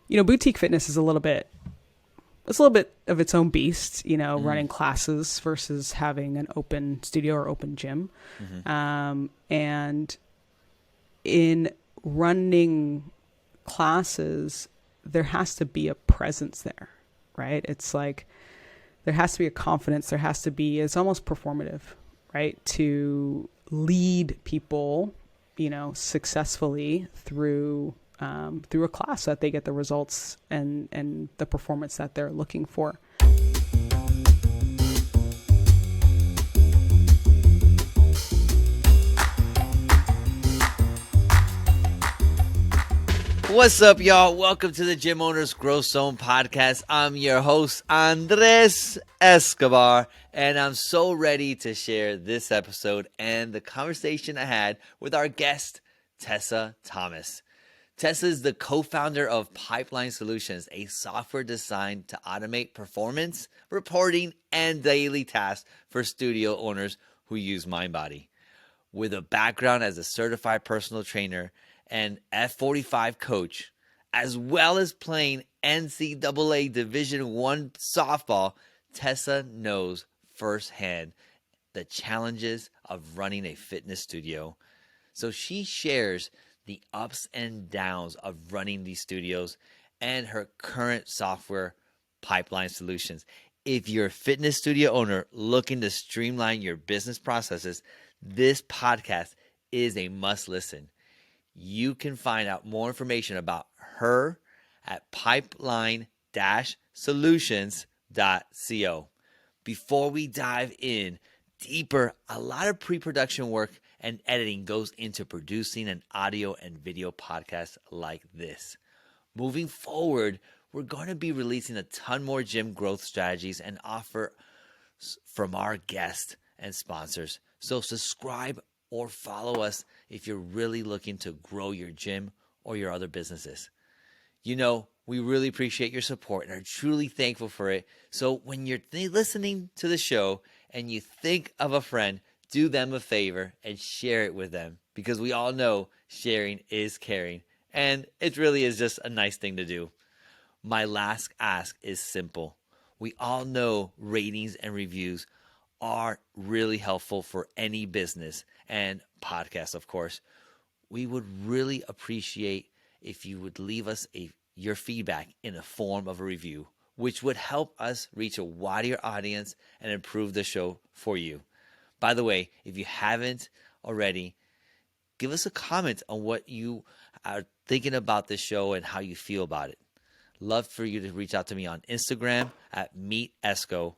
boutique fitness is it's a little bit of its own beast, running classes versus having an open studio or open gym. And in running classes, there has to be a presence there, right? It's like, there has to be a confidence. It's almost performative, right? To lead people, successfully through a class so that they get the results and the performance that they're looking for. What's up, y'all? Welcome to the Gym Owners Growth Zone podcast. I'm your host, Andres Esocbar, and I'm so ready to share this episode and the conversation I had with our guest, Tessa Thomas. Tessa is the co-founder of Pipeline Solutions, a software designed to automate performance, reporting, and daily tasks for studio owners who use MindBody. With a background as a certified personal trainer and F45 coach, as well as playing NCAA Division I softball, Tessa knows firsthand the challenges of running a fitness studio. So she shares the ups and downs of running these studios and her current software, Pipeline Solutions. If you're a fitness studio owner looking to streamline your business processes, this podcast is a must listen. You can find out more information about her at pipeline-solutions.co. Before we dive in deeper, a lot of pre-production work and editing goes into producing an audio and video podcast like this. Moving forward, we're going to be releasing a ton more gym growth strategies and offers from our guests and sponsors. So subscribe or follow us if you're really looking to grow your gym or your other businesses. We really appreciate your support and are truly thankful for it. So when you're listening to the show and you think of a friend, do them a favor and share it with them, because we all know sharing is caring, and it really is just a nice thing to do. My last ask is simple. We all know ratings and reviews are really helpful for any business and podcast, of course. We would really appreciate if you would leave us your feedback in the form of a review, which would help us reach a wider audience and improve the show for you. By the way, if you haven't already, give us a comment on what you are thinking about this show and how you feel about it. Love for you to reach out to me on Instagram at meetesco,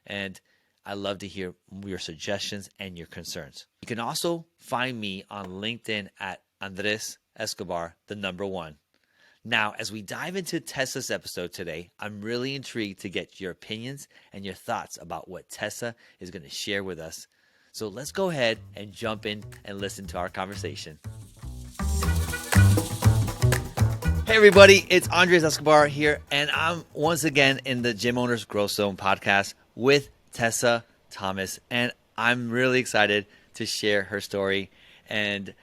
and I love to hear your suggestions and your concerns. You can also find me on LinkedIn at Andres Esocbar, the number 1. Now, as we dive into Tessa's episode today, I'm really intrigued to get your opinions and your thoughts about what Tessa is going to share with us. So let's go ahead and jump in and listen to our conversation. Hey everybody, it's Andres Esocbar here, and I'm once again in the Gym Owners Growth Zone podcast with Tessa Thomas, and I'm really excited to share her story. And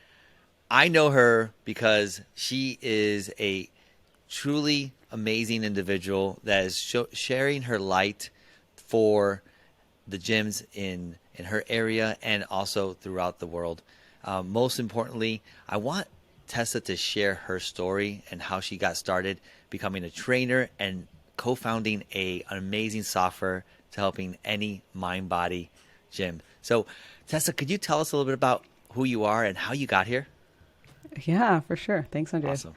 I know her because she is a truly amazing individual that is sharing her light for the gyms in her area and also throughout the world. Most importantly, I want Tessa to share her story and how she got started becoming a trainer and co-founding an amazing software to helping any mind-body gym. So, Tessa, could you tell us a little bit about who you are and how you got here? Yeah, for sure. Thanks, Andres. Awesome.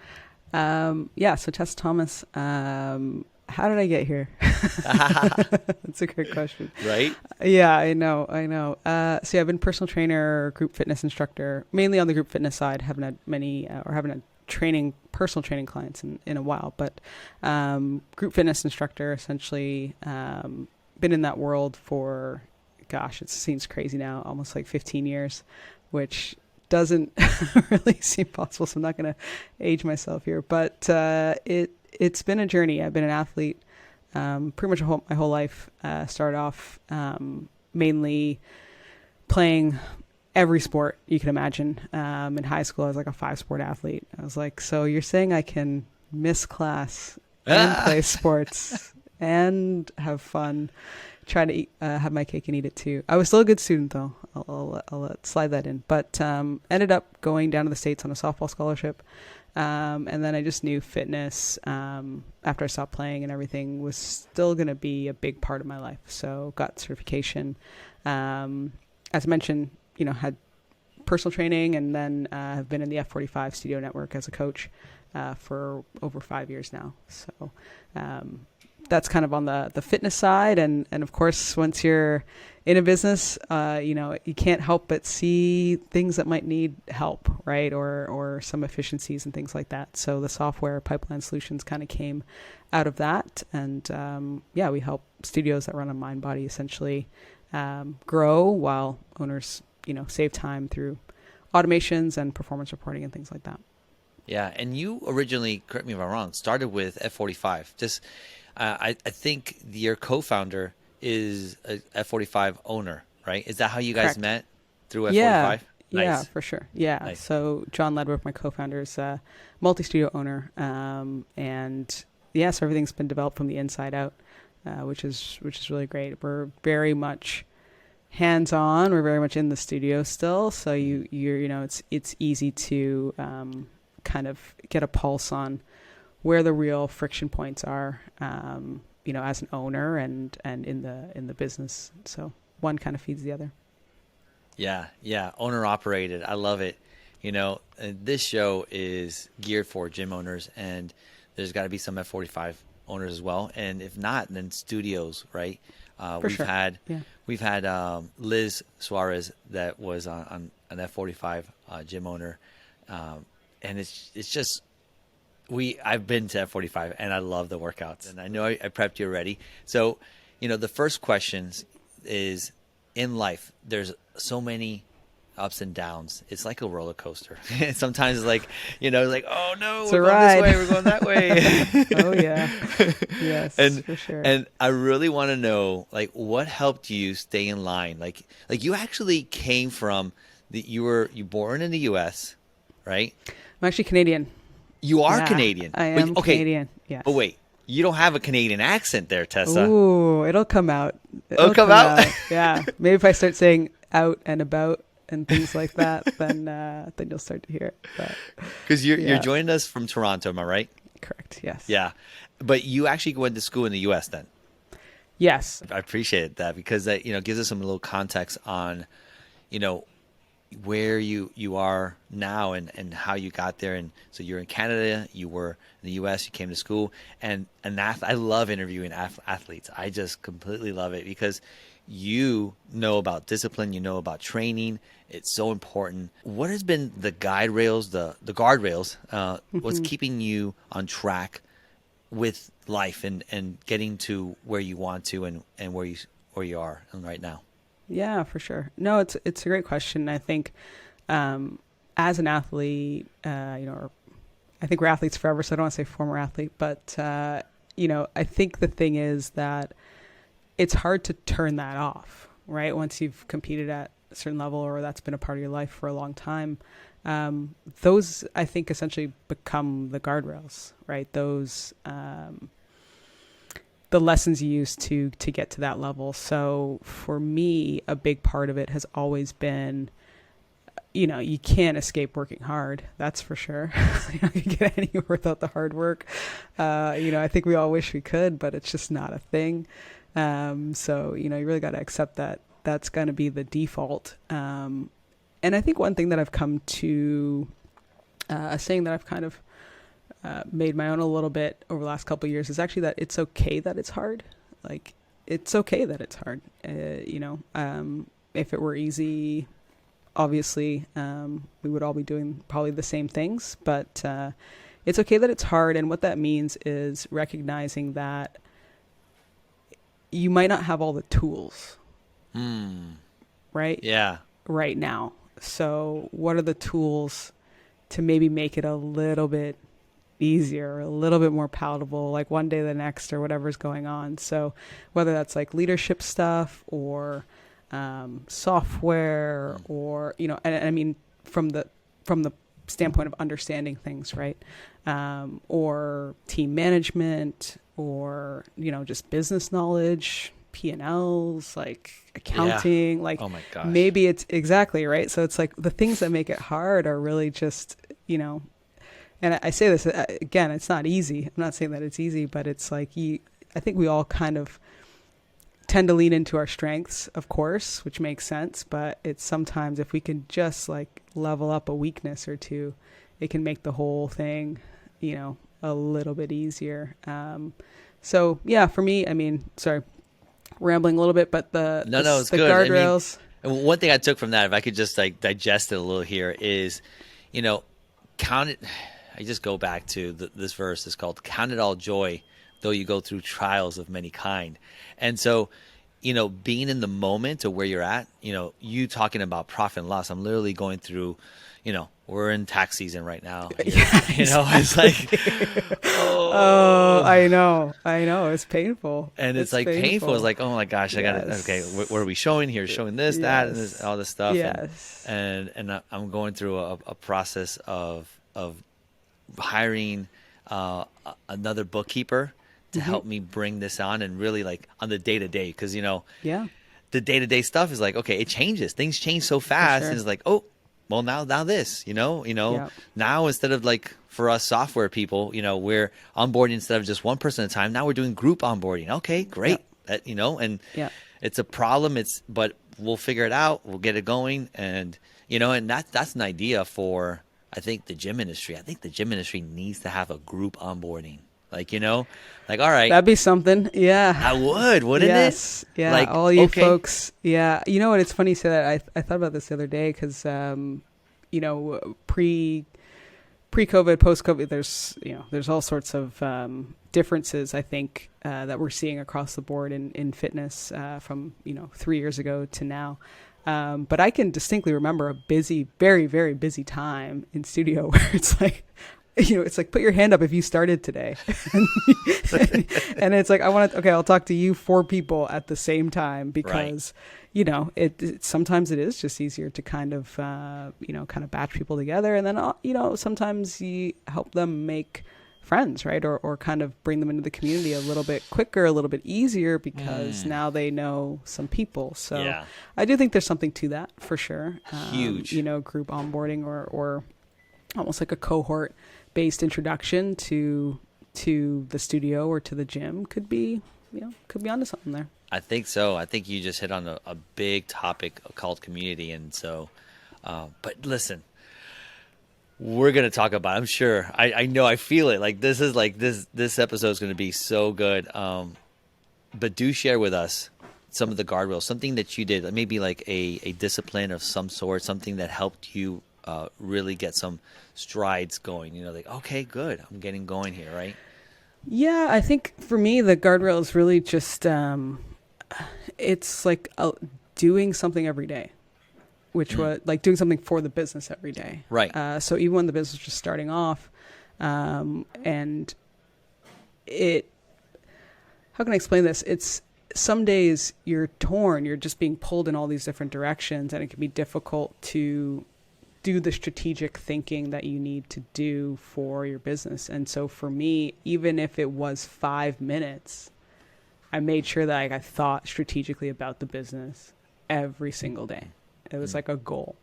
So Tessa Thomas, how did I get here? That's a great question. Right? Yeah, I know. So I've been personal trainer, group fitness instructor, mainly on the group fitness side. Haven't had personal training clients in a while, but group fitness instructor, essentially, been in that world for, it seems crazy now, almost like 15 years, which doesn't really seem possible. So I'm not going to age myself here, but it's been a journey. I've been an athlete pretty much my whole life. Started off mainly playing every sport you can imagine. In high school, I was like a 5-sport athlete. I was like, so you're saying I can miss class and play sports and have fun. Try to eat, have my cake and eat it too. I was still a good student though. I'll slide that in. But ended up going down to the States on a softball scholarship. And then I just knew fitness, after I stopped playing and everything, was still going to be a big part of my life. So got certification. As I mentioned, had personal training, and then have been in the F45 Studio Network as a coach for over 5 years now. So that's kind of on the fitness side. And of course, once you're in a business, you can't help but see things that might need help, right? Or some efficiencies and things like that. So the software Pipeline Solutions kind of came out of that. And we help studios that run on MindBody essentially grow while owners, save time through automations and performance reporting and things like that. Yeah. And you originally, correct me if I'm wrong, started with F45. Just I think your co-founder is a F45 owner, right? Is that how you guys Correct. met, through F45? Yeah, Nice. yeah, for sure. Yeah. Nice. So John Ledwick, my co-founder, is a multi-studio owner, and so everything's been developed from the inside out, which is really great. We're very much hands-on. We're very much in the studio still, so it's easy to kind of get a pulse on where the real friction points are, as an owner and in the business. So one kind of feeds the other. Yeah. Owner operated. I love it. This show is geared for gym owners, and there's got to be some F45 owners as well. And if not, then studios, right? We've had Liz Suarez that was on an F45 gym owner, and it's just. I've been to F45 and I love the workouts, and I know I prepped you already. So, the first question is, in life, there's so many ups and downs. It's like a roller coaster. Sometimes it's like, oh no, It's we're a going ride. this way, we're going that way. Oh yeah. Yes, for sure. And I really want to know, what helped you stay in line? Like you actually came from you were born in the US, right? I'm actually Canadian. You are Yeah, Canadian. I am Canadian. Yes. But wait, you don't have a Canadian accent there, Tessa. Ooh, it'll come out. It'll come out? Yeah. Maybe if I start saying out and about and things like that, then you'll start to hear it. Because you're joining us from Toronto, am I right? Correct. Yes. Yeah. But you actually went to school in the U.S. then. Yes. I appreciate that, because that gives us some little context on where you are now and how you got there. And so you're in Canada, you were in the US, you came to school, and I love interviewing athletes. I just completely love it, because you know about discipline, you know about training. It's so important. What has been the guardrails, what's keeping you on track with life and getting to where you want to and where you are right now? Yeah, for sure. No, it's a great question. I think as an athlete, or I think we're athletes forever, so I don't want to say former athlete, but I think the thing is that it's hard to turn that off, right? Once you've competed at a certain level, or that's been a part of your life for a long time, those I think essentially become the guardrails, right? Those the lessons you use to get to that level. So for me, a big part of it has always been, you can't escape working hard. That's for sure. You don't get anywhere without the hard work. I think we all wish we could, but it's just not a thing. So, you really got to accept that that's going to be the default. And I think one thing that I've come to, a saying that I've kind of made my own a little bit over the last couple of years, is actually that it's okay that it's hard. Like, it's okay that it's hard. If it were easy, obviously, we would all be doing probably the same things, but it's okay that it's hard. And what that means is recognizing that you might not have all the tools, right? Yeah. Right now. So what are the tools to maybe make it a little bit easier, a little bit more palatable, like one day the next, or whatever's going on? So whether that's like leadership stuff or software, or and I mean from the standpoint of understanding things, right? Or team management, or, just business knowledge, P&Ls, like accounting, like oh my gosh, maybe it's exactly right. So it's like the things that make it hard are really just, and I say this again, it's not easy. I'm not saying that it's easy, but it's like I think we all kind of tend to lean into our strengths, of course, which makes sense. But it's sometimes if we can just like level up a weakness or two, it can make the whole thing, a little bit easier. So yeah, for me, I mean, sorry, rambling a little bit, but it's the good. guardrails. I mean, one thing I took from that, if I could just like digest it a little here, is, count it. I just go back to this verse. It's called "Count it all joy, though you go through trials of many kind." And so, being in the moment of where you're at, you talking about profit and loss. I'm literally going through, we're in tax season right now. Yeah, it's like, oh, I know. It's painful. And it's like painful. It's like, oh my gosh, I got to, okay, what are we showing here? Showing this, that, and this, all this stuff. Yes. And I'm going through a process of hiring another bookkeeper to help me bring this on, and really like on the day to day, because the day to day stuff is like, okay, it changes. Things change so fast, and it's like, oh, well, now this, now instead of like for us software people, we're onboarding instead of just one person at a time. Now we're doing group onboarding. Okay, great. That, and it's a problem. But we'll figure it out. We'll get it going. And, and that's an idea for, I think, the gym industry. I think the gym industry needs to have a group onboarding. Like, like, all right. That'd be something. Yeah. I would, wouldn't it? Yeah. Like, all you folks. Yeah. You know what? It's funny you say that. I thought about this the other day because, pre-COVID, post-COVID, there's all sorts of differences, I think, that we're seeing across the board in fitness from, 3 years ago to now. But I can distinctly remember a busy, very, very busy time in studio where it's like, it's like, put your hand up if you started today. and it's like, I'll talk to you 4 people at the same time because, it sometimes it is just easier to kind of batch people together. And then, sometimes you help them make friends, right? Or kind of bring them into the community a little bit quicker, a little bit easier because now they know some people. So I do think there's something to that for sure. Huge. Group onboarding or almost like a cohort based introduction to the studio or to the gym could be onto something there. I think so. I think you just hit on a big topic called community. And so, but listen, we're going to talk about, I'm sure, I know, I feel it. Like this is like this episode is going to be so good. But do share with us some of the guardrails, something that you did, maybe like a discipline of some sort, something that helped you really get some strides going, like, okay, good, I'm getting going here, right? Yeah, I think for me, the guardrail is really just, it's like doing something every day, which was like doing something for the business every day. Right. So even when the business was just starting off, and how can I explain this? It's some days you're torn, you're just being pulled in all these different directions, and it can be difficult to do the strategic thinking that you need to do for your business. And so for me, even if it was 5 minutes, I made sure that I thought strategically about the business every single day. It was like a goal.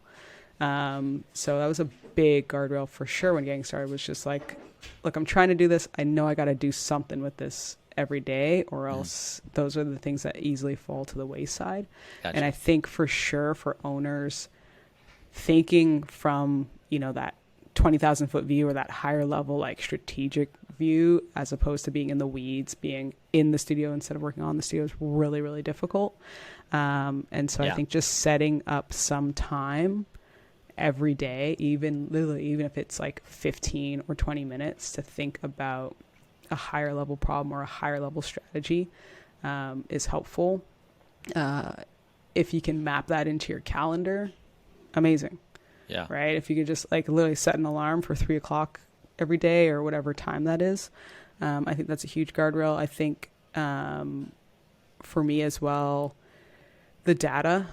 So that was a big guardrail for sure when getting started, was just like, look, I'm trying to do this. I know I got to do something with this every day, or else those are the things that easily fall to the wayside. Gotcha. And I think for sure for owners, thinking from, that 20,000 foot view or that higher level, like strategic view, as opposed to being in the weeds, being in the studio instead of working on the studio, is really, really difficult. And so I think just setting up some time every day, even if it's like 15 or 20 minutes, to think about a higher level problem or a higher level strategy is helpful. If you can map that into your calendar, amazing. Yeah. Right. If you could just like literally set an alarm for 3:00 every day or whatever time that is, I think that's a huge guardrail. I think for me as well, the data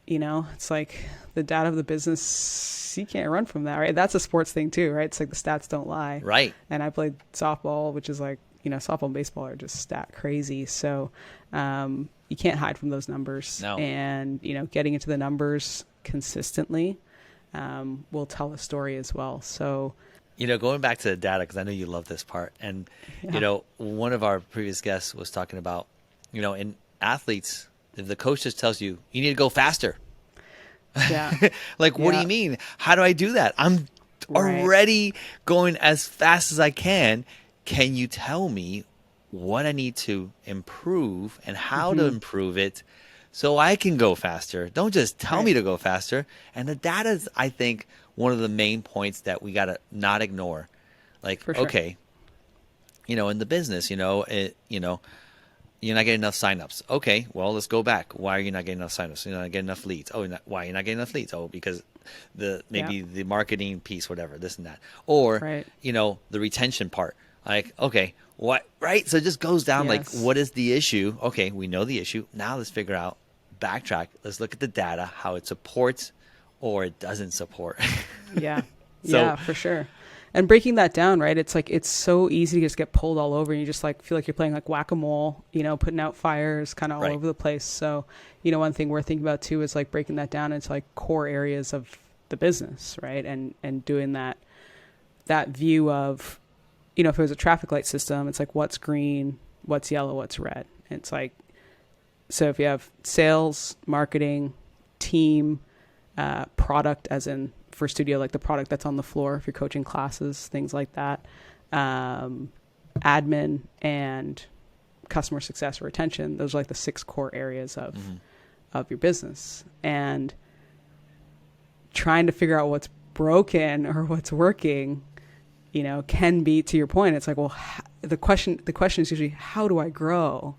It's like the data of the business, you can't run from that, right? That's a sports thing too, right? It's like the stats don't lie. Right. And I played softball, which is like, softball and baseball are just stat crazy. So you can't hide from those numbers. No. And, getting into the numbers consistently will tell a story as well. So, going back to the data, because I know you love this part. And, one of our previous guests was talking about, in athletes, if the coach just tells you, you need to go faster. Yeah. Like, what do you mean? How do I do that? I'm already going as fast as I can. Can you tell me what I need to improve and how to improve it so I can go faster? Don't just tell me to go faster. And the data is, I think, one of the main points that we got to not ignore. Like, For sure. okay, in the business, you're not getting enough signups. Okay, well, let's go back. Why are you not getting enough signups? You're not getting enough leads. Oh, why are you not getting enough leads? Oh, because maybe the marketing piece, whatever, this and that. Or, the retention part. Like, okay, what, right? So it just goes down like, what is the issue? Okay, we know the issue. Now let's figure out, backtrack. Let's look at the data, how it supports or it doesn't support. Yeah. Yeah, for sure. And breaking that down, right? It's like, it's so easy to just get pulled all over and you just like feel like you're playing like whack-a-mole, putting out fires kind of all over the place. So, one thing we're thinking about too is like breaking that down into like core areas of the business, right? And doing that view of, if it was a traffic light system, it's like what's green, what's yellow, what's red. And it's like, so if you have sales, marketing, team, product, as in for studio, like the product that's on the floor, if you're coaching classes, things like that, admin and customer success or retention, those are like the 6 core areas of your business. And trying to figure out what's broken or what's working, can be, to your point, it's like, well, the question is usually, how do I grow?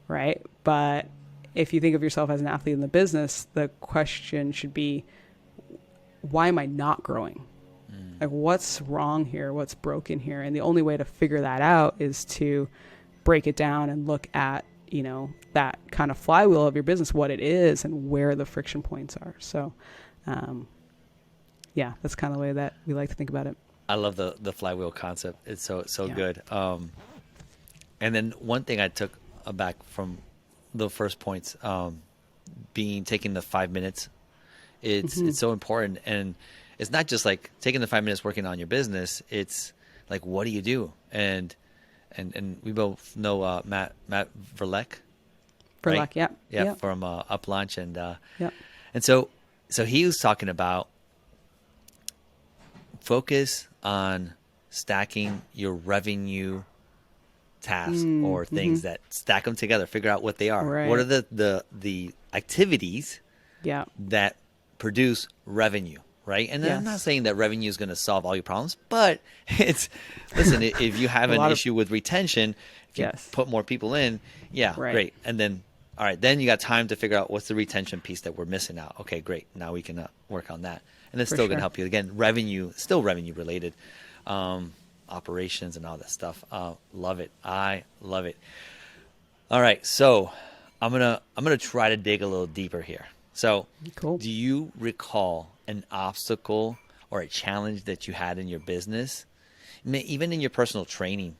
Right. But if you think of yourself as an athlete in the business, the question should be, why am I not growing? Like, what's wrong here? What's broken here? And the only way to figure that out is to break it down and look at, that kind of flywheel of your business, what it is and where the friction points are. So, that's kind of the way that we like to think about it. I love the flywheel concept. It's so good. And then one thing I took back from the first points, taking the 5 minutes. It's so important. And it's not just like taking the 5 minutes working on your business. It's like, what do you do? And we both know Matt Verleck. Verleck, right? Yeah, from Up Launch. And and so he was talking about focus on stacking your revenue tasks or things that stack them together. Figure out what they are. Right. What are the activities that produce revenue, right? And I'm not saying that revenue is going to solve all your problems, but listen, if you have an issue with retention, if you put more people in, great. And then, all right, then you got time to figure out what's the retention piece that we're missing out. Okay, great. Now we can work on that. And it's still going to help you. Again, still revenue related, operations and all that stuff. Love it. I love it. All right. So I'm going to try to dig a little deeper here. So cool. Do you recall an obstacle or a challenge that you had in your business, even in your personal training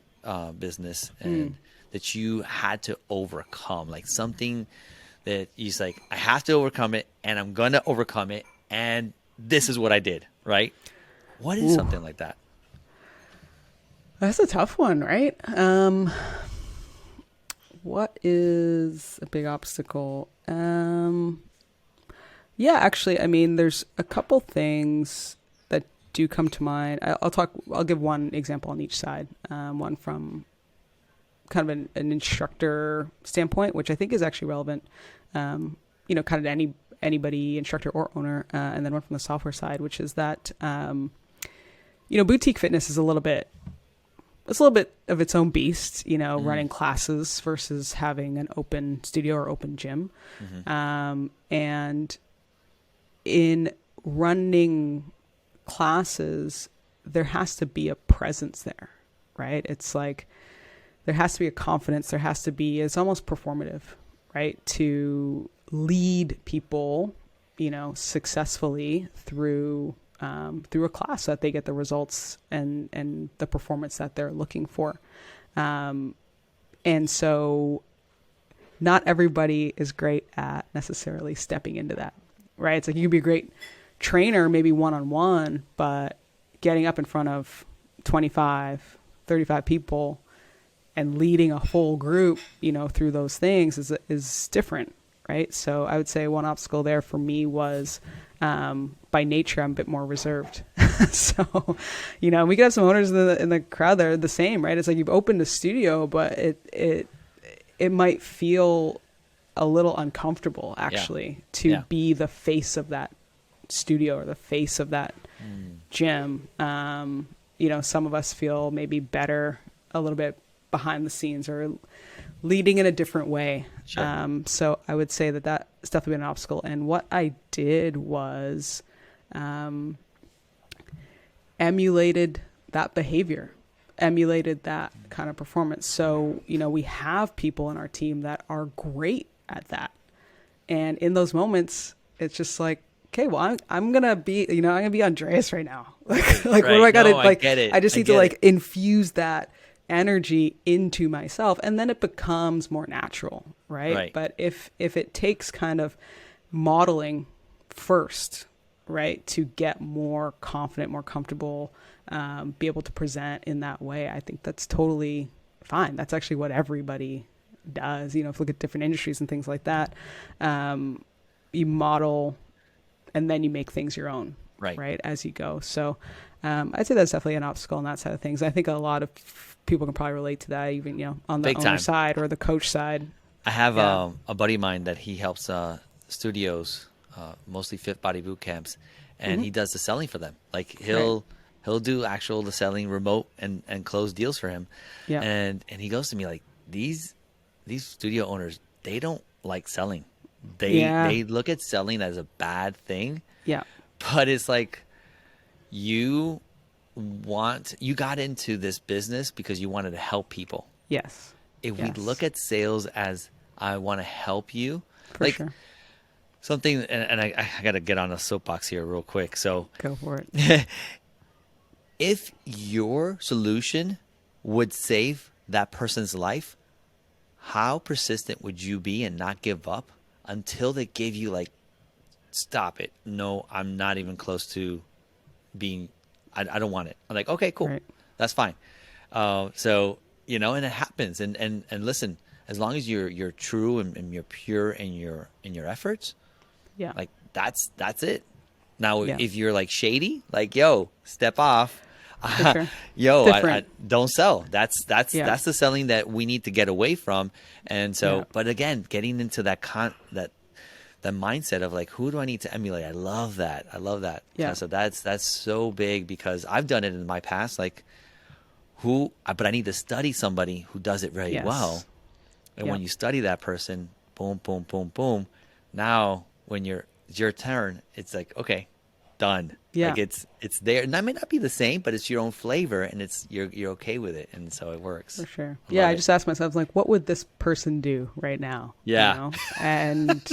business, and that you had to overcome, like something that you like, I have to overcome it and I'm going to overcome it. And this is what I did, right? What is something like that? That's a tough one, right? What is a big obstacle? Actually, I mean, there's a couple things that do come to mind. I'll give one example on each side. One from kind of an instructor standpoint, which I think is actually relevant, kind of to anybody, instructor or owner. And then one from the software side, which is that, boutique fitness is a little bit of its own beast, running classes versus having an open studio or open gym. And in running classes, there has to be a presence there, right? It's like, there has to be a confidence. There has to be, it's almost performative, right? To lead people successfully through a class, so that they get the results and the performance that they're looking for. And so not everybody is great at necessarily stepping into that, right? It's like you can be a great trainer, maybe one-on-one, but getting up in front of 25, 35 people and leading a whole group, through those things is different, right? So I would say one obstacle there for me was, by nature, I'm a bit more reserved. So, we could have some owners in the crowd that are the same, right? It's like you've opened a studio, but it might feel a little uncomfortable actually to be the face of that studio or the face of that gym. Some of us feel maybe better a little bit behind the scenes or leading in a different way. Sure. So I would say that's definitely been an obstacle. And what I did was emulated that behavior, emulated that kind of performance. So, we have people in our team that are great at that. And in those moments, it's just like, okay, well, I'm going to be, I'm going to be Andreas right now. Like, right. What do I got to, I get it. I just need to infuse that energy into myself, and then it becomes more natural, right? But if it takes kind of modeling first, right, to get more confident, more comfortable, be able to present in that way, I think that's totally fine. That's actually what everybody does. If you look at different industries and things like that, you model and then you make things your own, right, as you go. So I'd say that's definitely an obstacle on that side of things. I think a lot of people can probably relate to that, even, on the owner side or the coach side. I have a buddy of mine that he helps studios, mostly fit body boot camps, and he does the selling for them. Like he'll do the selling remote and close deals for him. Yeah. And he goes to me like, these studio owners, they don't like selling. They look at selling as a bad thing. Yeah. But it's like, you got into this business because you wanted to help people. Yes. If we look at sales as, I want to help you, for sure. Something, and I got to get on a soapbox here real quick. So go for it. If your solution would save that person's life, how persistent would you be and not give up until they gave you like, stop it. No, I'm not even close to being, I don't want it. I'm like, okay, cool. Right. That's fine. So, and it happens. And listen, as long as you're true and you're pure in your efforts, like that's it. Now, if you're like shady, like, yo, step off. Sure. Yo, I don't sell. That's the selling that we need to get away from. And so, but again, getting into that the mindset of like, who do I need to emulate? I love that. Yeah. So that's so big, because I've done it in my past. Like, but I need to study somebody who does it very well. And when you study that person, boom, boom, boom, boom. Now, when it's your turn, it's like, okay, done. Yeah. Like it's there. And that may not be the same, but it's your own flavor, and you're okay with it. And so it works. For sure. I just asked myself, like, what would this person do right now? Yeah. And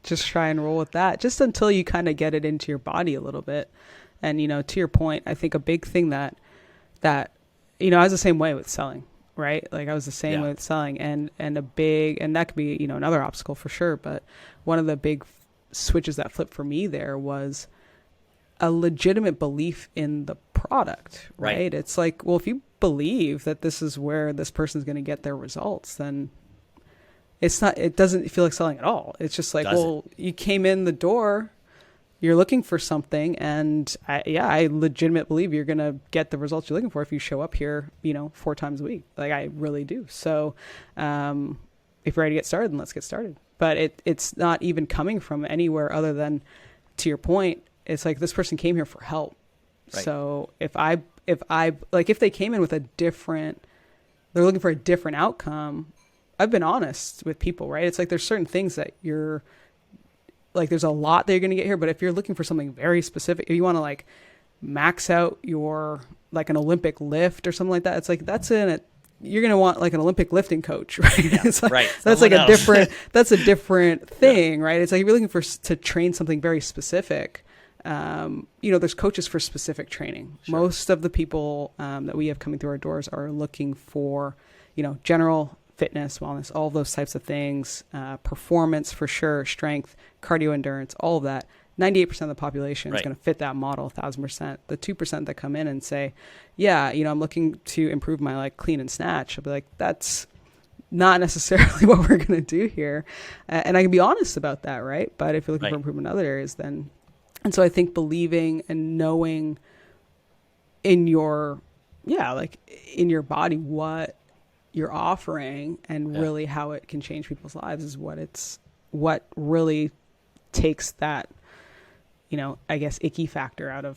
just try and roll with that, just until you kind of get it into your body a little bit. And, to your point, I think a big thing that, I was the same way with selling, right? Like I was the same way with selling, and that could be, another obstacle for sure. But one of the big switches that flipped for me there was a legitimate belief in the product, right? It's like, well, if you believe that this is where this person's going to get their results, then it doesn't feel like selling at all. It's just like, well, you came in the door, you're looking for something, and I legitimately believe you're going to get the results you're looking for if you show up here, 4 times a week. Like, I really do. So, if you're ready to get started, then let's get started. But it's not even coming from anywhere other than, to your point, it's like, this person came here for help. Right. So if they came in with they're looking for a different outcome, I've been honest with people, right? It's like, there's certain things that you're like, there's a lot that you're going to get here, but if you're looking for something very specific, if you want to like max out your, like an Olympic lift or something like that, it's like, that's in you're going to want like an Olympic lifting coach, right? Yeah, It's like, right. That's Someone like else. that's a different thing, right? It's like you're looking to train something very specific. There's coaches for specific training. Sure. Most of the people that we have coming through our doors are looking for, general fitness, wellness, all of those types of things, performance for sure, strength, cardio endurance, all of that. 98% of the population is going to fit that model 1,000%. The 2% that come in and say, yeah, I'm looking to improve my like clean and snatch. I'll be like, that's not necessarily what we're going to do here. And I can be honest about that, right? But if you're looking for improvement in other areas, then, and so I think believing and knowing in your body what you're offering and really how it can change people's lives is what really takes that, I guess icky factor out of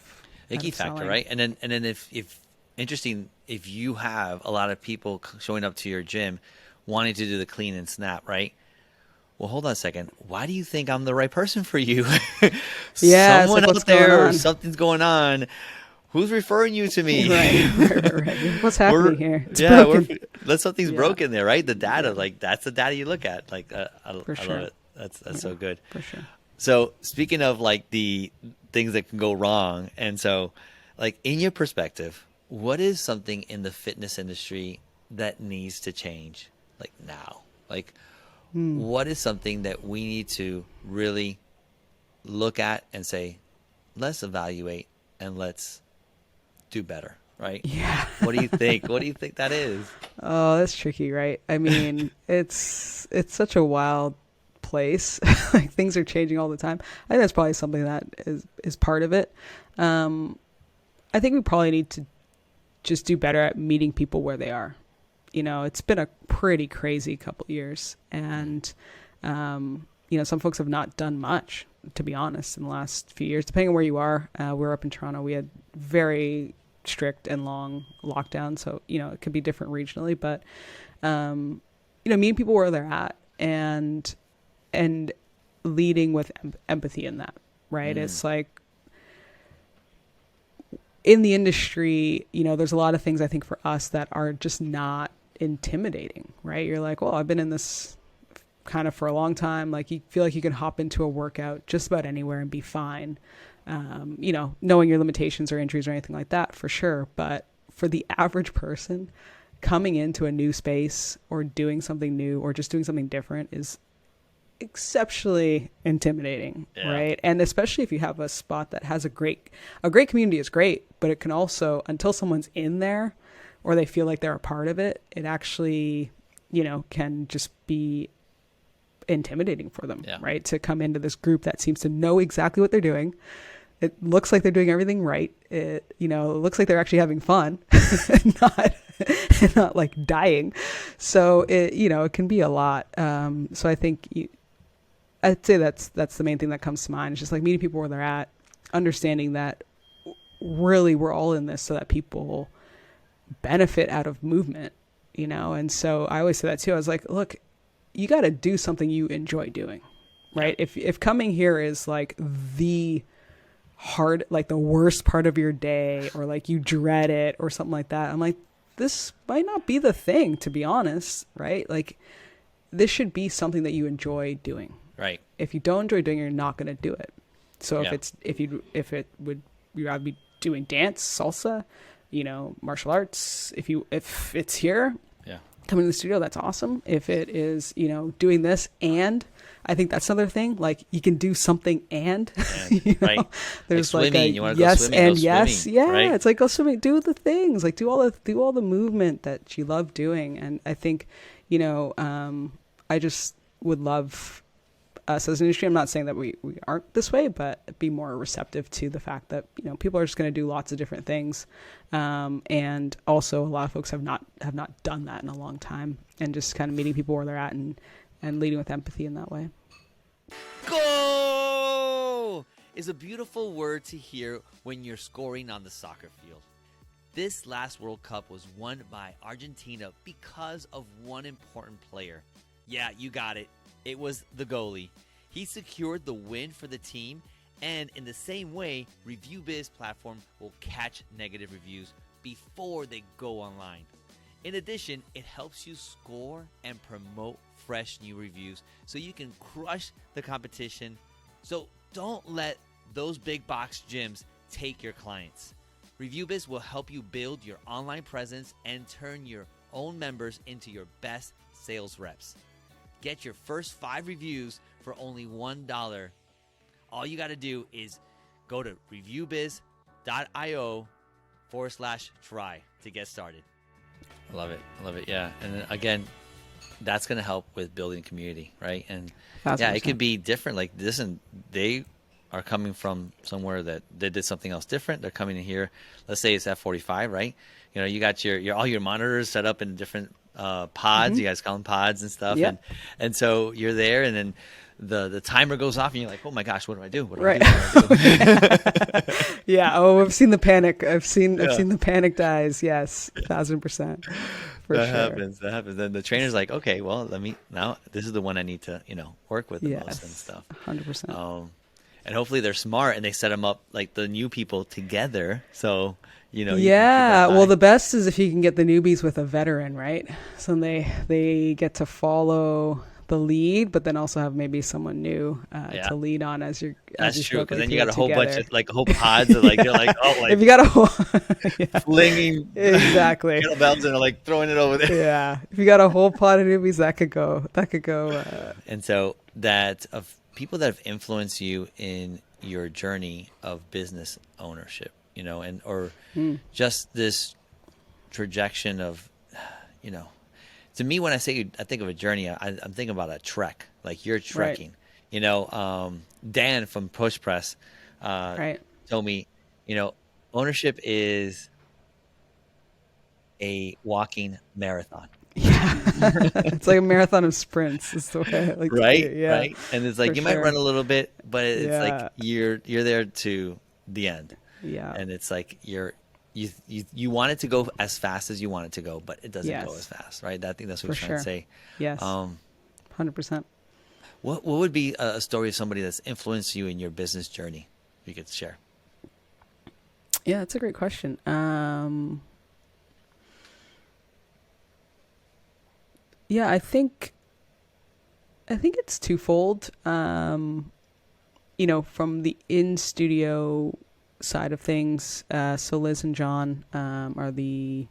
factor, right? And then if interesting, if you have a lot of people showing up to your gym wanting to do the clean and snap, right? Well, hold on a second. Why do you think I'm the right person for you? Yeah, someone like, out there or something's going on. Who's referring you to me? Right. What's happening here? It's broken. Something's broken there, right? The data, like that's the data you look at. Like I love it. That's so good. For sure. So speaking of like the things that can go wrong, and so like in your perspective, what is something in the fitness industry that needs to change like now? Like what is something that we need to really look at and say, let's evaluate and let's do better, right? Yeah. What do you think? What do you think that is? Oh, that's tricky, right? I mean, it's such a wild place. Like things are changing all the time. I think that's probably something that is part of it. I think we probably need to just do better at meeting people where they are. It's been a pretty crazy couple of years, and some folks have not done much, to be honest, in the last few years. Depending on where you are, we're up in Toronto. We had very strict and long lockdown, so it could be different regionally, but meeting people where they're at and leading with empathy in that, right? It's like in the industry, there's a lot of things I think for us that are just not intimidating, right? You're like, well, I've been in this kind of for a long time. Like you feel like you can hop into a workout just about anywhere and be fine. Knowing your limitations or injuries or anything like that for sure. But for the average person coming into a new space or doing something new or just doing something different is exceptionally intimidating, right? And especially if you have a spot that has a great community is great, but it can also, until someone's in there or they feel like they're a part of it, it actually, can just be intimidating for them, right? To come into this group that seems to know exactly what they're doing. It looks like they're doing everything right. It looks like they're actually having fun, not like dying. So it can be a lot. So I think I'd say that's the main thing that comes to mind. It's just like meeting people where they're at, understanding that really we're all in this so that people benefit out of movement, And so I always say that too. I was like, look, you got to do something you enjoy doing, right? If coming here is like the hard, like the worst part of your day, or like you dread it or something like that, I'm like, this might not be the thing, to be honest, right? Like this should be something that you enjoy doing. Right. If you don't enjoy doing it, you're not going to do it. So if you'd rather be doing dance, salsa, martial arts, if it's here, coming to the studio, that's awesome. If it is, doing this, and I think that's another thing, like you can do something and right. There's like swimming, you want to go yes swimming, and go yes. swimming, Yeah. right? It's like go swimming, do the things, like do all the movement that you love doing. And I think, I just would love us as an industry. I'm not saying that we aren't this way, but be more receptive to the fact that, people are just going to do lots of different things. And also a lot of folks have not done that in a long time, and just kind of meeting people where they're at and leading with empathy in that way. Go is a beautiful word to hear when you're scoring on the soccer field. This last World Cup was won by Argentina because of one important player. Yeah, you got it. It was the goalie. He secured the win for the team, and in the same way, ReviewBiz platform will catch negative reviews before they go online. In addition, it helps you score and promote fresh new reviews so you can crush the competition. So don't let those big box gyms take your clients. ReviewBiz will help you build your online presence and turn your own members into your best sales reps. Get your first 5 reviews for only $1. All you got to do is go to reviewbiz.io/try to get started. I love it. Yeah. And then, again, that's going to help with building community, right? And 1,000%. yeah, it could be different. Like, listen, they are coming from somewhere that they did something else different. They're coming in here. Let's say it's F45, right? You know, you got your all your monitors set up in different pods. Mm-hmm. You guys call them pods and stuff. Yep. And so you're there, and then the timer goes off, and you're like, oh my gosh, what do I do? Right. Yeah. Oh, I've seen the panic. I've seen the panic dies. Yes, 1,000%. That happens. Then the trainer's like, okay, well, this is the one I need to, work with the most and stuff. 100%. And hopefully they're smart and they set them up like the new people together. So, yeah. Well, the best is if you can get the newbies with a veteran, right? So they get to follow the lead, but then also have maybe someone new to lead on as you're. That's true, because then you got a whole bunch of like a whole pods of like you're like, oh, like if you got a whole flinging exactly kettlebells and are like throwing it over there. Yeah, if you got a whole pod of newbies, that could go. And so that of people that have influenced you in your journey of business ownership, or just this trajectory of, to me, when I think of a journey, I'm thinking about a trek, like you're trekking. Right. Dan from Push Press told me, ownership is a walking marathon. Yeah, it's like a marathon of sprints. Is the way I like right, to, yeah, right. And it's like you might run a little bit, but it's like you're there to the end. Yeah, and it's like you want it to go as fast as you want it to go, but it doesn't go as fast, right? I think that's what we're trying to say. Yes, 100%. What would be a story of somebody that's influenced you in your business journey? You could share. Yeah, that's a great question. Yeah, I think it's twofold. From the in-studio side of things, so Liz and John are the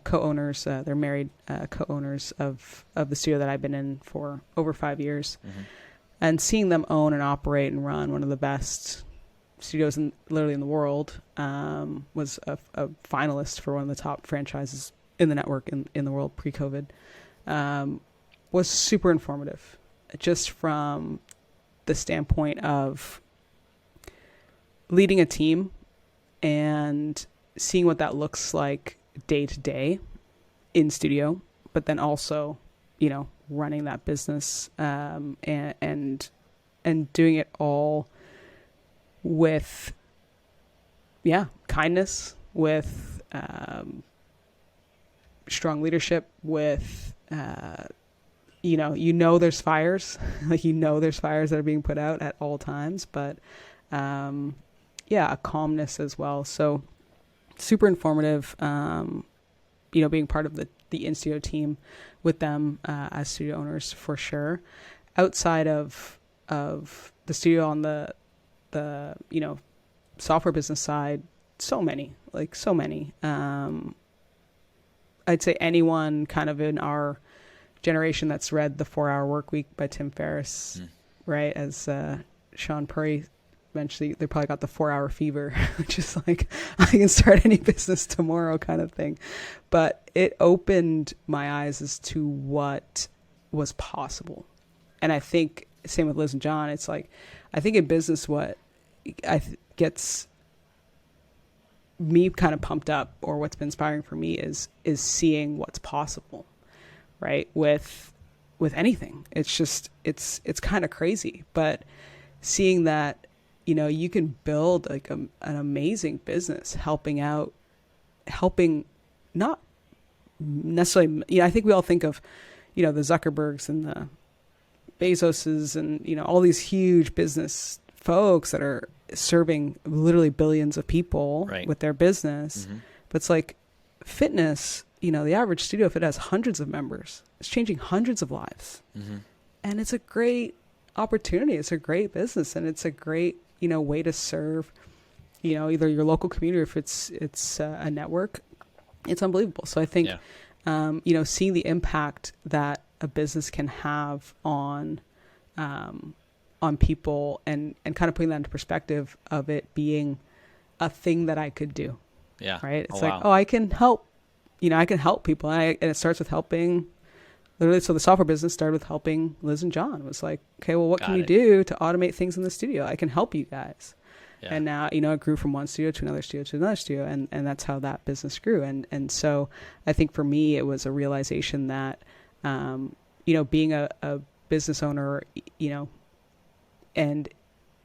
co-owners. They're married co-owners of the studio that I've been in for over 5 years. Mm-hmm. And seeing them own and operate and run one of the best studios literally in the world, was a finalist for one of the top franchises in the network in the world pre-COVID, was super informative, just from the standpoint of leading a team and seeing what that looks like day to day in studio, but then also, running that business, and doing it all with, kindness, with, strong leadership, with, there's fires, there's fires that are being put out at all times, but, a calmness as well. So super informative, being part of the in-studio team with them, as studio owners for sure. Outside of the studio on the software business side, so many. I'd say anyone kind of in our generation that's read The 4-Hour Workweek by Tim Ferriss, right? As Sean Purry eventually, they probably got the 4-hour fever, which is like, I can start any business tomorrow kind of thing. But it opened my eyes as to what was possible. And I think, same with Liz and John, it's like, I think in business, what gets me kind of pumped up, or what's been inspiring for me is seeing what's possible, right? With anything. It's just, it's kind of crazy, but seeing that, you can build like an amazing business, helping not necessarily, I think we all think of, the Zuckerbergs and the Bezoses and, all these huge business folks that are serving literally billions of people with their business. Mm-hmm. But it's like fitness, the average studio, if it has hundreds of members, it's changing hundreds of lives. Mm-hmm. And it's a great opportunity. It's a great business, and it's a great, way to serve, either your local community or if it's a network. It's unbelievable. So I think, seeing the impact that a business can have on people and kind of putting that into perspective of it being a thing that I could do. Yeah. Right. It's I can help, I can help people. And it starts with helping. Literally, so the software business started with helping Liz and John. It was like, okay, well, what can we do to automate things in the studio? I can help you guys. Yeah. And now, it grew from one studio to another studio to another studio. And that's how that business grew. And so I think for me, it was a realization that, being a business owner, and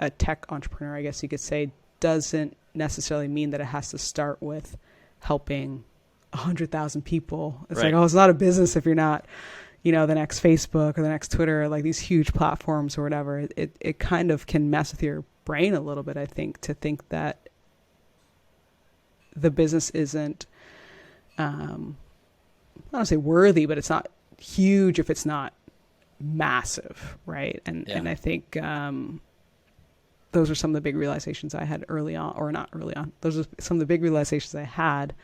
a tech entrepreneur, I guess you could say, doesn't necessarily mean that it has to start with helping 100,000 people. It's like, it's not a business if you're not, the next Facebook or the next Twitter, like these huge platforms or whatever. It kind of can mess with your brain a little bit, I think, to think that the business isn't, I don't want to say worthy, but it's not huge if it's not massive, right? And I think those are some of the big realizations I had early on, or not early on. Those are some of the big realizations I had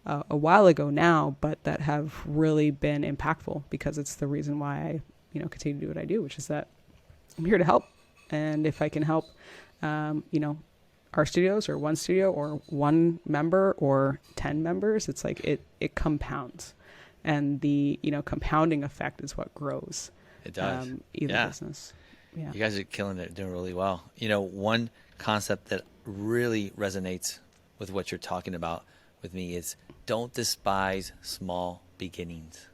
a while ago now, but that have really been impactful because it's the reason why I, continue to do what I do, which is that I'm here to help. And if I can help, our studios or one studio or one member or 10 members, it's like it compounds. And the, compounding effect is what grows. It does. Either business. Yeah. You guys are killing it, doing really well. One concept that really resonates with what you're talking about with me is don't despise small beginnings.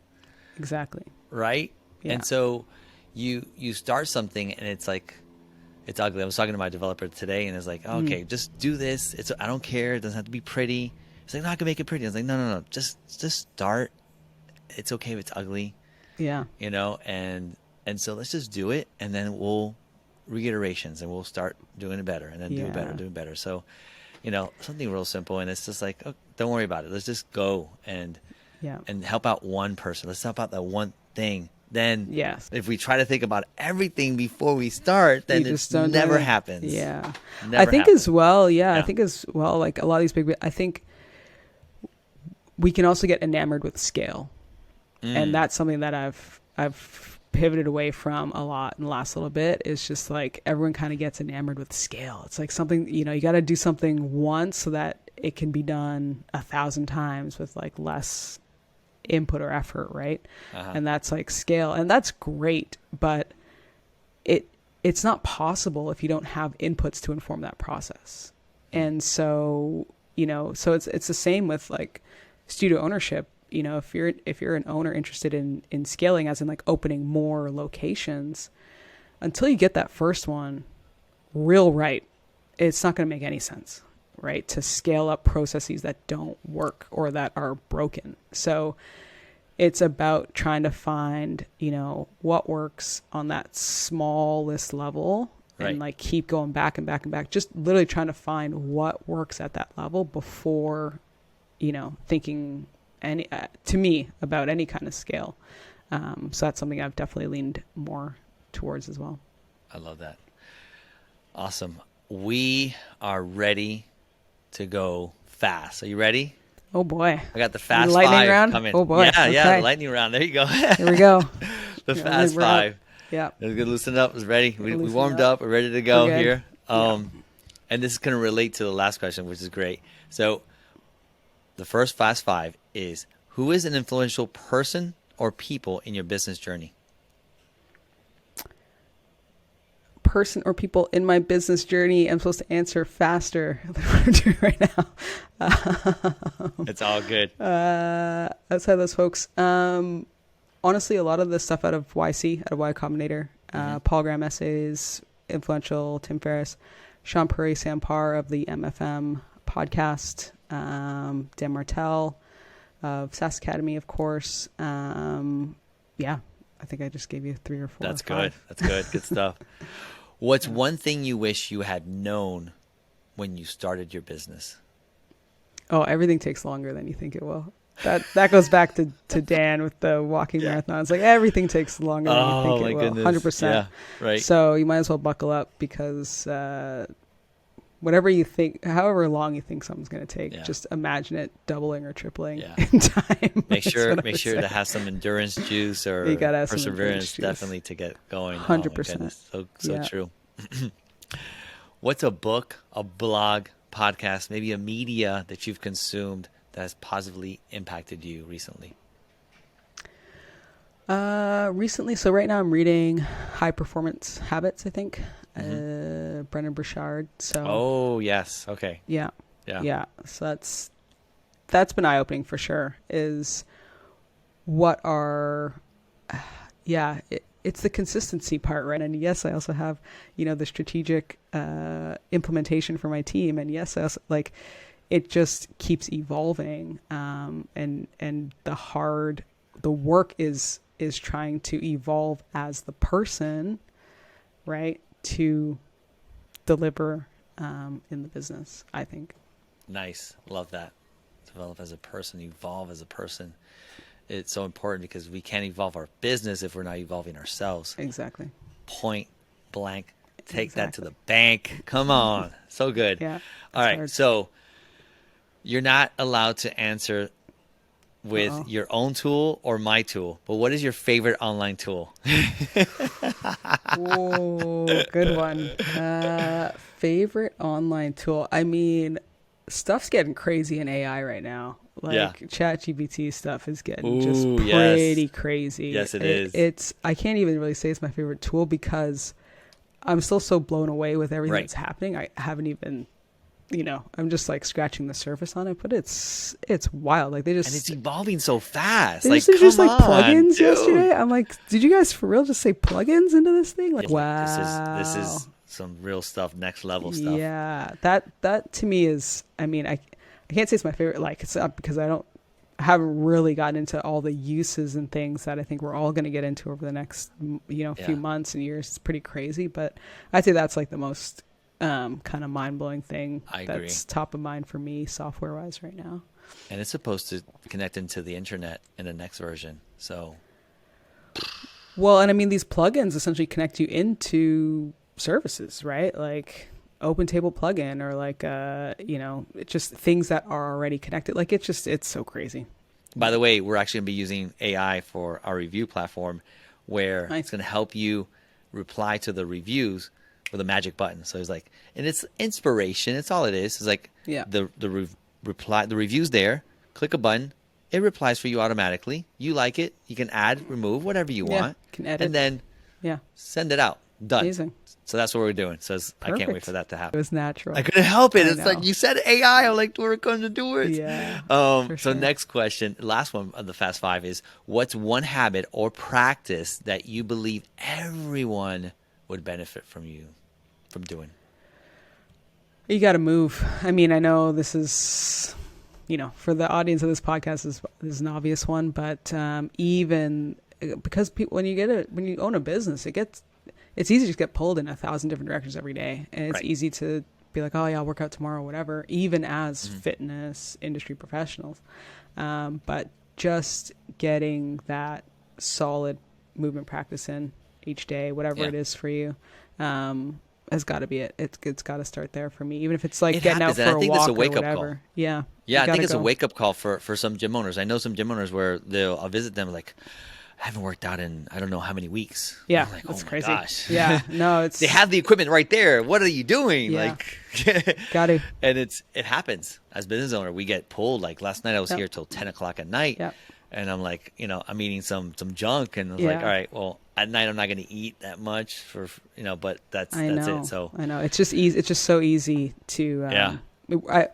Exactly. Right? Yeah. And so you start something and it's like, it's ugly. I was talking to my developer today and it's like, okay, just do this. I don't care. It doesn't have to be pretty. It's like, no, I can make it pretty. I was like, no. Just start. It's okay if it's ugly. Yeah. And so let's just do it, and then we'll reiterations, and we'll start doing it better, and then do it better. So, something real simple, and it's just like, oh, don't worry about it. Let's just go and help out one person. Let's help out that one thing. Then, if we try to think about everything before we start, then it never happens. Yeah, never I think happens. as well. Yeah, I think as well. Like a lot of these big, I think we can also get enamored with scale, and that's something that I've pivoted away from a lot in the last little bit. Is just like everyone kind of gets enamored with scale. It's like something, you got to do something once so that it can be done 1,000 times with like less input or effort, right? And that's like scale, and that's great, but it's not possible if you don't have inputs to inform that process. And so so it's the same with like studio ownership. If you're an owner interested in scaling, as in like opening more locations, until you get that first one real right, it's not going to make any sense, right? To scale up processes that don't work or that are broken. So it's about trying to find, what works on that smallest level and like keep going back and back and back, just literally trying to find what works at that level before, thinking to me about any kind of scale. So that's something I've definitely leaned more towards as well. I love that. Awesome. We are ready to go fast. Are you ready? Oh boy. I got the fast lightning five round coming. Oh boy. Yeah, the lightning round. There you go. Here we go. The fast five. Yeah. It's good. Loosen up. It's ready. We warmed up. We're ready to go here. And this is going to relate to the last question, which is great. So the first fast five is, who is an influential person or people in your business journey? Person or people in my business journey. I'm supposed to answer faster than what I'm doing right now. It's all good. Outside those folks, honestly, a lot of the stuff out of YC, out of Y Combinator, Paul Graham essays, influential, Tim Ferriss, Sean Puri, Sam Parr of the MFM podcast, Dan Martell of SaaS Academy, of course. I think I just gave you 3 or 4. That's or 5. good. That's good. Good stuff. What's one thing you wish you had known when you started your business? Oh, everything takes longer than you think it will. That goes back to Dan with the walking marathons. Like everything takes longer than you think it will. Goodness. 100%. Yeah, right. So you might as well buckle up because whatever you think, however long you think something's going to take, just imagine it doubling or tripling in time. Make sure to have some endurance juice or you gotta have perseverance some definitely to get going. 100%. So true. What's a book, a blog, podcast, maybe a media that you've consumed that has positively impacted you recently? Recently, so right now I'm reading High Performance Habits, I think. Brennan Burchard. So yes. Okay. Yeah. So that's been eye-opening for sure. Is what are it's the consistency part, right? And yes, I also have the strategic implementation for my team, and yes, I also, like, it just keeps evolving, and the work is trying to evolve as the person, right, to deliver in the business, I think. Nice. Love that. Develop as a person, evolve as a person. It's so important because we can't evolve our business if we're not evolving ourselves. Exactly. Point blank. Take that to the bank. Come on. So good. Yeah. All right. Hard. So you're not allowed to answer with your own tool or my tool, but what is your favorite online tool? Oh, good one. Favorite online tool. I mean, stuff's getting crazy in AI right now. Like ChatGPT stuff is getting just pretty crazy. Yes, it is. It's I can't even really say it's my favorite tool because I'm still so blown away with everything that's happening. I haven't even, I'm just like scratching the surface on it, but it's wild. Like and it's evolving so fast. They like just like plugins yesterday. I'm like, did you guys for real just say plugins into this thing? Like, wow, this is some real stuff, next level stuff. Yeah, that to me is. I mean, I can't say it's my favorite. Like, it's up because I haven't really gotten into all the uses and things that I think we're all going to get into over the next few months and years. It's pretty crazy, but I'd say that's like the most kind of mind-blowing thing that's top of mind for me software-wise right now. And it's supposed to connect into the internet in the next version. So, well, and I mean, these plugins essentially connect you into services, right? Like OpenTable plugin or like it's just things that are already connected. Like it's so crazy. By the way, we're actually going to be using AI for our review platform, where it's going to help you reply to the reviews with a magic button. So it's like, and it's inspiration. It's all it is. It's like the reply, the review's there. Click a button, it replies for you automatically. You like it, you can add, remove, whatever you want. Can edit. And then send it out. Done. Amazing. So that's what we're doing. So I can't wait for that to happen. It was natural. I couldn't help it. It's like you said AI. I'm like, we're going to do it. Yeah. So next question, last one of the Fast Five is, what's one habit or practice that you believe everyone would benefit from doing? You got to move. I mean, I know this is, for the audience of this podcast, this is an obvious one, but even because people, when you own a business, it's easy to just get pulled in 1,000 different directions every day. And it's easy to be like, oh yeah, I'll work out tomorrow, whatever, even as fitness industry professionals. But just getting that solid movement practice in each day, whatever it is for you, has got to be it. It's got to start there for me, even if it's like getting out for a walk or whatever. Yeah. Yeah, I think it's a wake-up call for some gym owners. I know some gym owners where I'll visit them like, I haven't worked out in I don't know how many weeks. Yeah, like, that's crazy. Gosh. Yeah, no, it's they have the equipment right there. What are you doing? Yeah. Like, got to. And it happens as business owner. We get pulled. Like last night, I was here till 10 o'clock at night, and I'm like, I'm eating some junk, and I was like, all right, well, at night I'm not going to eat that much but that's it. So I know it's just easy. It's just so easy to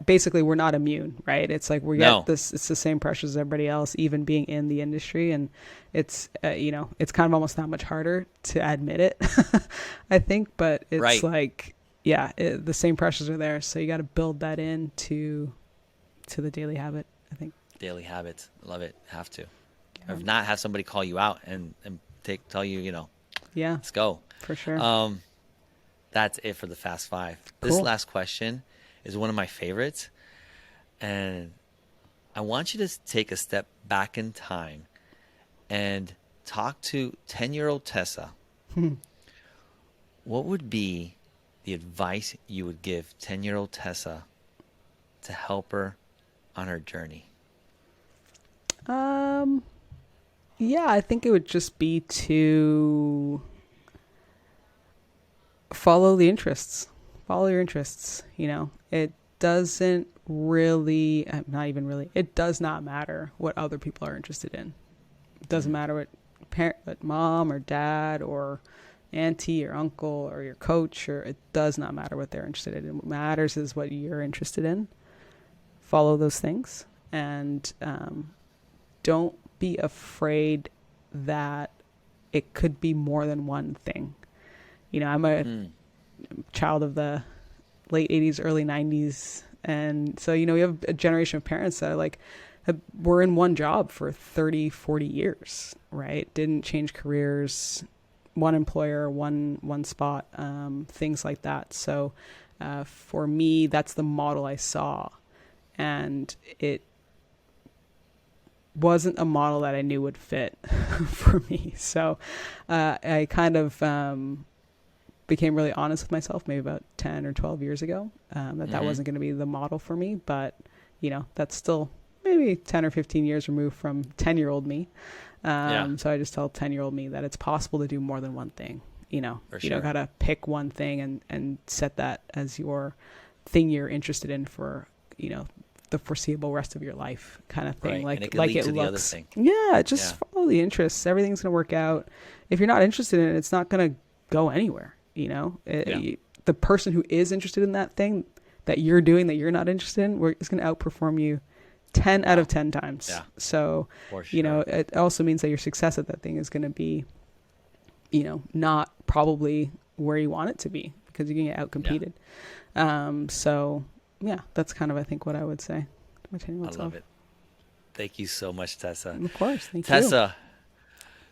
basically we're not immune, right? It's like we get this, it's the same pressures as everybody else, even being in the industry, and it's it's kind of almost that much harder to admit it. I think, but it's like the same pressures are there, so you got to build that into the daily habit, I think. Daily habits, love it. Have to. Or if not, have somebody call you out and tell you, let's go. For sure. That's it for the Fast Five. Cool. This last question is one of my favorites, and I want you to take a step back in time and talk to 10-year-old Tessa. What would be the advice you would give 10-year-old Tessa to help her on her journey? Yeah, I think it would just be to follow the interests. Follow your interests. You know, it doesn't really, not even really, it does not matter what other people are interested in. It doesn't matter what mom or dad or auntie or uncle or your coach, or it does not matter what they're interested in. What matters is what you're interested in. Follow those things, and don't be afraid that it could be more than one thing. You know, I'm a child of the late 80s, early 90s. And so, you know, we have a generation of parents that are like, were in one job for 30, 40 years, right? Didn't change careers, one employer, one spot, things like that. So for me, that's the model I saw. And it wasn't a model that I knew would fit for me. So I kind of became really honest with myself maybe about 10 or 12 years ago, that wasn't going to be the model for me. But, you know, that's still maybe 10 or 15 years removed from 10-year-old me. So I just tell 10-year-old me that it's possible to do more than one thing. You know, you don't got to pick one thing and set that as your thing you're interested in for, you know, the foreseeable rest of your life kind of thing. Right. Like it looks. Yeah, just follow the interests. Everything's going to work out. If you're not interested in it, it's not going to go anywhere. You know, the person who is interested in that thing that you're doing that you're not interested in is going to outperform you 10 out of 10 times. Yeah. So, you know, it also means that your success at that thing is going to be, you know, not probably where you want it to be because you're going to get outcompeted. So, yeah, that's kind of, I think, what I would say. I love it. Thank you so much, Tessa. Of course. Thank you. Tessa,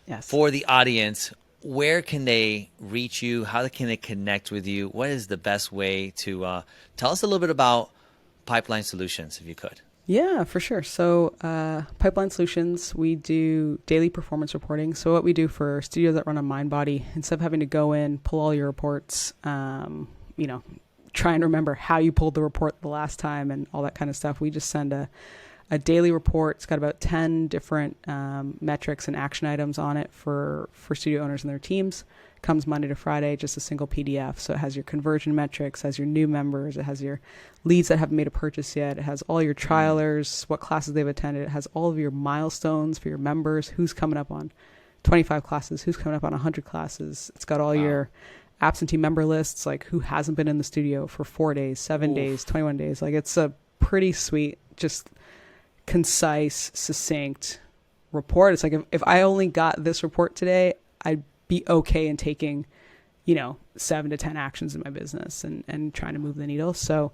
yes. For the audience, where can they reach you? How can they connect with you? What is the best way to tell us a little bit about Pipeline Solutions, if you could? Yeah, for sure. So Pipeline Solutions, we do daily performance reporting. So what we do for studios that run on MindBody, instead of having to go in, pull all your reports, you know, try and remember how you pulled the report the last time and all that kind of stuff, we just send a daily report. It's got about 10 different metrics and action items on it for studio owners and their teams. Comes Monday to Friday, just a single PDF. So it has your conversion metrics, has your new members, it has your leads that haven't made a purchase yet, it has all your trialers, what classes they've attended, it has all of your milestones for your members, who's coming up on 25 classes, who's coming up on 100 classes. It's got all your absentee member lists, like who hasn't been in the studio for 4 days, 7 days, 21 days. Like it's a pretty sweet, just concise, succinct report. It's like if I only got this report today, I'd be okay in taking, you know, 7 to 10 actions in my business and trying to move the needle. So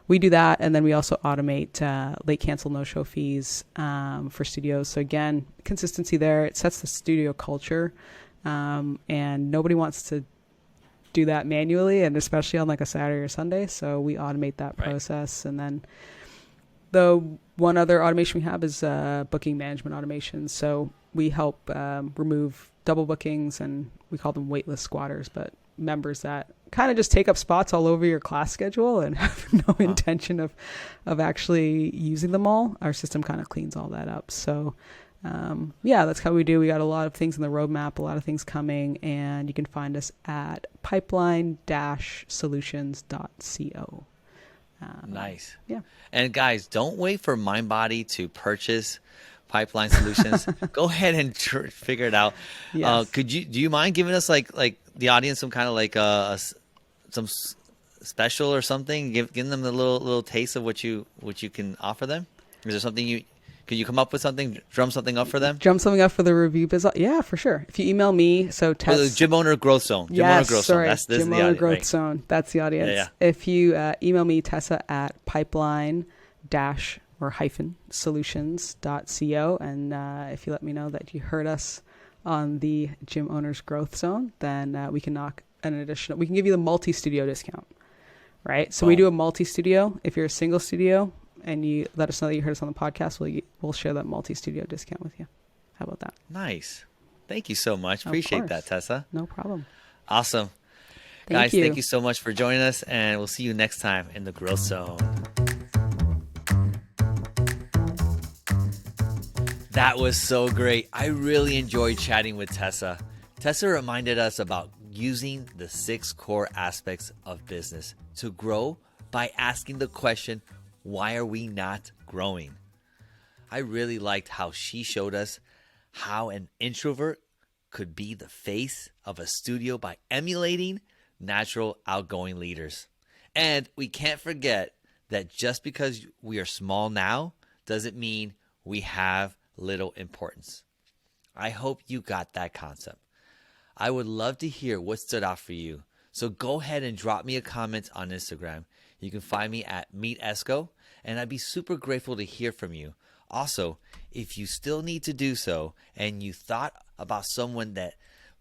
we do that. And then we also automate late cancel, no-show fees for studios. So again, consistency there. It sets the studio culture. And nobody wants to do that manually, and especially on like a Saturday or Sunday. So we automate that process. And then the one other automation we have is booking management automation. So we help remove double bookings, and we call them waitlist squatters, but members that kind of just take up spots all over your class schedule and have no intention of actually using them all. Our system kind of cleans all that up. So that's how we do. We got a lot of things in the roadmap, a lot of things coming, and you can find us at pipeline-solutions.co. Nice. Yeah. And guys, don't wait for MindBody to purchase Pipeline Solutions. Go ahead and figure it out. Yes. Do you mind giving us like the audience some kind of like some special or something? Giving them a little taste of what you can offer them. Is there something could you come up with something, drum something up for them? Drum something up for the review business? Yeah, for sure. If you email me, so Tess... the Gym Owner Growth Zone. Gym Owner Growth Zone. That's the audience. Yeah. If you email me, Tessa at pipeline-solutions.co, and if you let me know that you heard us on the Gym Owners Growth Zone, then we can knock an additional... We can give you the multi-studio discount, right? So we do a multi-studio. If you're a single studio, and you let us know that you heard us on the podcast, we'll share that multi-studio discount with you. How about that? Nice. Thank you so much. Of Appreciate course. that, Tessa. No problem. Awesome. Guys, thank you so much for joining us, and we'll see you next time in the Growth Zone. That was so great. I really enjoyed chatting with Tessa. Tessa reminded us about using the 6 core aspects of business to grow by asking the question, why are we not growing? I really liked how she showed us how an introvert could be the face of a studio by emulating natural, outgoing leaders. And we can't forget that just because we are small now doesn't mean we have little importance. I hope you got that concept. I would love to hear what stood out for you. So go ahead and drop me a comment on Instagram. You can find me at Meet Esco, and I'd be super grateful to hear from you. Also, if you still need to do so and you thought about someone that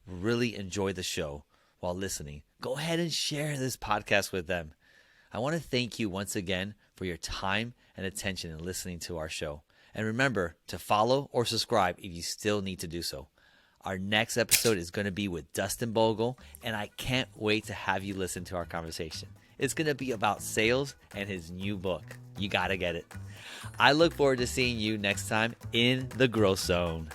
really enjoyed the show while listening, go ahead and share this podcast with them. I want to thank you once again for your time and attention in listening to our show. And remember to follow or subscribe if you still need to do so. Our next episode is going to be with Dustin Bogle, and I can't wait to have you listen to our conversation. It's going to be about sales and his new book. You got to get it. I look forward to seeing you next time in the Growth Zone.